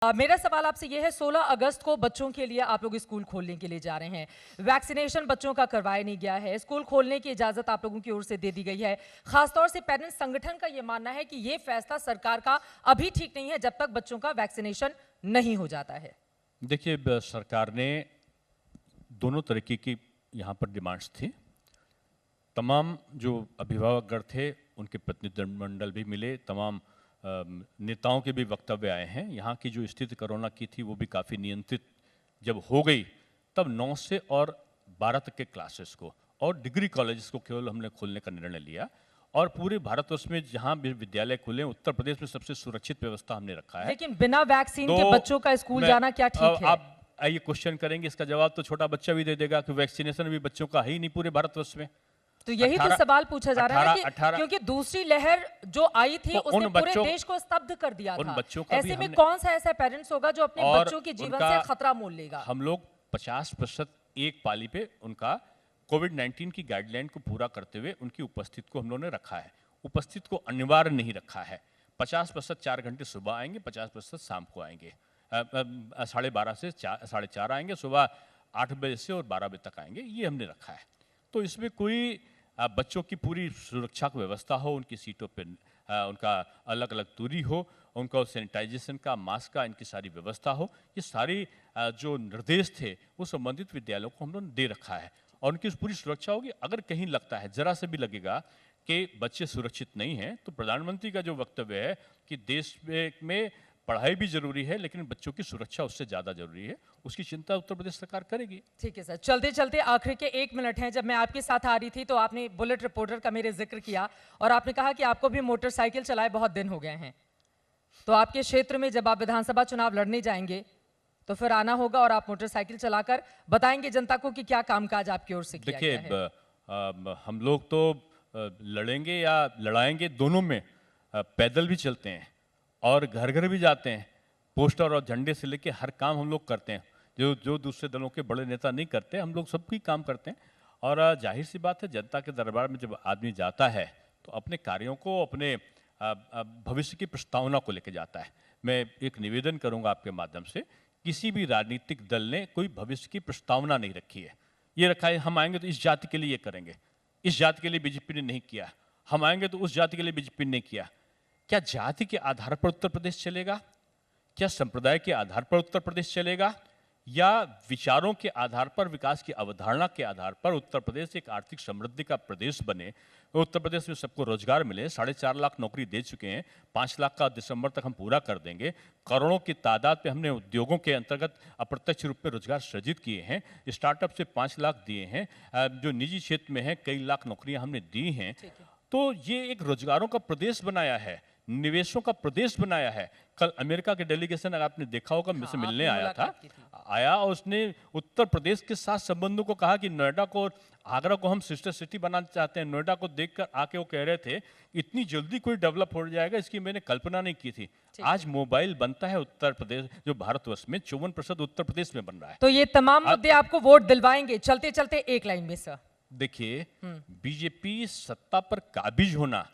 मेरा सवाल आपसे ये है, 16 अगस्त को बच्चों के लिए आप लोग स्कूल खोलने के लिए जा रहे हैं। वैक्सीनेशन बच्चों का करवाया नहीं गया है, स्कूल खोलने की इजाजत आप लोगों की ओर से दे दी गई है। खासतौर से पेरेंट्स संगठन का ये मानना है कि ये फैसला सरकार का अभी ठीक नहीं है जब तक बच्चों का वैक्सीनेशन नहीं हो जाता है। देखिए, सरकार ने दोनों तरीके की यहाँ पर डिमांड्स थी। तमाम जो अभिभावकगण थे उनके प्रतिनिधिमंडल भी मिले, तमाम नेताओं के भी वक्तव्य आए हैं। यहाँ की जो स्थिति कोरोना की थी वो भी काफ़ी नियंत्रित जब हो गई, तब 9 से और 12 तक के क्लासेस को और डिग्री कॉलेजेस को केवल हमने खोलने का निर्णय लिया। और पूरे भारतवर्ष में जहाँ भी विद्यालय खुले, उत्तर प्रदेश में सबसे सुरक्षित व्यवस्था हमने रखा है। लेकिन बिना वैक्सीन के बच्चों का स्कूल जाना क्या ठीक है? आप आइए क्वेश्चन करेंगे, इसका जवाब तो छोटा बच्चा भी दे देगा कि वैक्सीनेशन भी बच्चों का है ही नहीं पूरे भारतवर्ष में। तो यही तो सवाल पूछा जा रहा है कि क्योंकि दूसरी लहर जो आई थी उसने पूरे देश को स्तब्ध कर दिया था। ऐसे में कौन सा ऐसा पेरेंट्स होगा जो अपने बच्चों के जीवन से खतरा मोल लेगा? हम लोग 50% एक पाली पे उनका कोविड-19 की गाइडलाइन को पूरा करते हुए उनकी उपस्थिति को हम लोगों ने रखा है। उपस्थिति को अनिवार्य नहीं रखा है। 50% 4 घंटे सुबह आएंगे, 50% शाम को आएंगे। 12:30 से 4:30 आएंगे, सुबह 8 बजे से और 12 बजे तक आएंगे, ये हमने रखा है। तो इसमें कोई बच्चों की पूरी सुरक्षा की व्यवस्था हो, उनकी सीटों पे उनका अलग अलग दूरी हो, उनका सैनिटाइजेशन का, मास्क का, इनकी सारी व्यवस्था हो, ये सारी जो निर्देश थे वो संबंधित विद्यालयों को हम लोगों ने दे रखा है और उनकी पूरी सुरक्षा होगी। अगर कहीं लगता है, जरा से भी लगेगा कि बच्चे सुरक्षित नहीं हैं, तो प्रधानमंत्री का जो वक्तव्य है कि देश में पढ़ाई भी जरूरी है लेकिन बच्चों की सुरक्षा उससे ज्यादा जरूरी है, उसकी चिंता उत्तर प्रदेश सरकार करेगी। ठीक है सर, चलते चलते आखिर के 1 मिनट हैं। जब मैं आपके साथ आ रही थी तो आपने बुलेट रिपोर्टर का मेरे जिक्र किया और आपने कहा कि आपको भी मोटरसाइकिल चलाए बहुत दिन हो गए हैं, तो आपके क्षेत्र में जब आप विधानसभा चुनाव लड़ने जाएंगे तो फिर आना होगा और आप मोटरसाइकिल चलाकर बताएंगे जनता को कि क्या कामकाज आपकी ओर से किया गया है। देखिए, हम लोग तो लड़ेंगे या लड़ाएंगे दोनों में, पैदल भी चलते हैं और घर घर भी जाते हैं, पोस्टर और झंडे से लेके हर काम हम लोग करते हैं जो दूसरे दलों के बड़े नेता नहीं करते। हम लोग सबकी काम करते हैं और जाहिर सी बात है, जनता के दरबार में जब आदमी जाता है तो अपने कार्यों को, अपने भविष्य की प्रस्तावना को लेकर जाता है। मैं एक निवेदन करूंगा आपके माध्यम से, किसी भी राजनीतिक दल ने कोई भविष्य की प्रस्तावना नहीं रखी है। ये रखा है हम आएंगे तो इस जाति के लिए ये करेंगे, इस जाति के लिए बीजेपी ने नहीं किया, हम आएंगे तो उस जाति के लिए बीजेपी ने नहीं किया। क्या जाति के आधार पर उत्तर प्रदेश चलेगा? क्या संप्रदाय के आधार पर उत्तर प्रदेश चलेगा? या विचारों के आधार पर, विकास की अवधारणा के आधार पर उत्तर प्रदेश एक आर्थिक समृद्धि का प्रदेश बने, उत्तर प्रदेश में सबको रोजगार मिले? 4.5 लाख नौकरी दे चुके हैं, 5 लाख का दिसंबर तक हम पूरा कर देंगे। करोड़ों की तादाद पे हमने उद्योगों के अंतर्गत अप्रत्यक्ष रूप में रोजगार सृजित किए हैं। स्टार्टअप से 5 लाख दिए हैं, जो निजी क्षेत्र में है कई लाख नौकरियां हमने दी हैं। तो ये एक रोजगारों का प्रदेश बनाया है, निवेशों का प्रदेश बनाया है। कल अमेरिका के डेलीगेशन आपने देखा होगा, मुझसे मिलने आया और उसने उत्तर प्रदेश के साथ संबंधों को कहा कि नोएडा को, आगरा को हम सिस्टर सिटी बनाना चाहते हैं। नोएडा को देखकर आके वो कह रहे थे इतनी जल्दी कोई डेवलप हो जाएगा, इसकी मैंने कल्पना नहीं की थी। आज मोबाइल बनता है उत्तर प्रदेश, जो भारतवर्ष में 54% उत्तर प्रदेश में बन रहा है। तो ये तमाम मुद्दे आपको वोट दिलवाएंगे? चलते चलते एक लाइन में सर, देखिए, बीजेपी सत्ता पर काबिज होना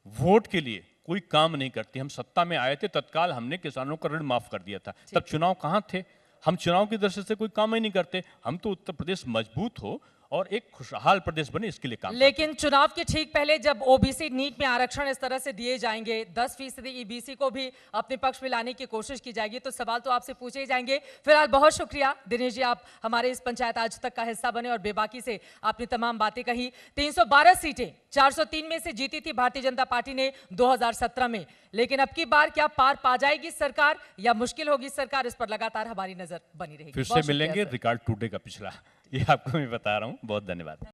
वोट के लिए कोई काम नहीं करती। हम सत्ता में आए थे, तत्काल हमने किसानों का ऋण माफ कर दिया था। तब चुनाव कहाँ थे? हम चुनाव की दृष्टि से कोई काम ही नहीं करते। हम तो उत्तर प्रदेश मजबूत हो और एक खुशहाल प्रदेश बने, इसके लिए काम। लेकिन चुनाव के ठीक पहले जब ओबीसी नीट में आरक्षण इस तरह से दिए जाएंगे, 10% ईबीसी को भी अपने पक्ष में लाने की कोशिश की जाएगी, तो सवाल तो आपसे पूछे ही जाएंगे। फिलहाल बहुत शुक्रिया दिनेश जी, आप हमारे इस पंचायत आज तक का हिस्सा बने और बेबाकी से आपने तमाम बातें कही। 312 सीटें 403 में से जीती थी भारतीय जनता पार्टी ने 2017 में, लेकिन अब की बार क्या पार पा जाएगी सरकार या मुश्किल होगी सरकार, इस पर लगातार हमारी नजर बनी रहेगी। फिर से मिलेंगे, रिकॉर्ड टूटेगा पिछला, ये आपको मैं बता रहा हूँ। बहुत धन्यवाद।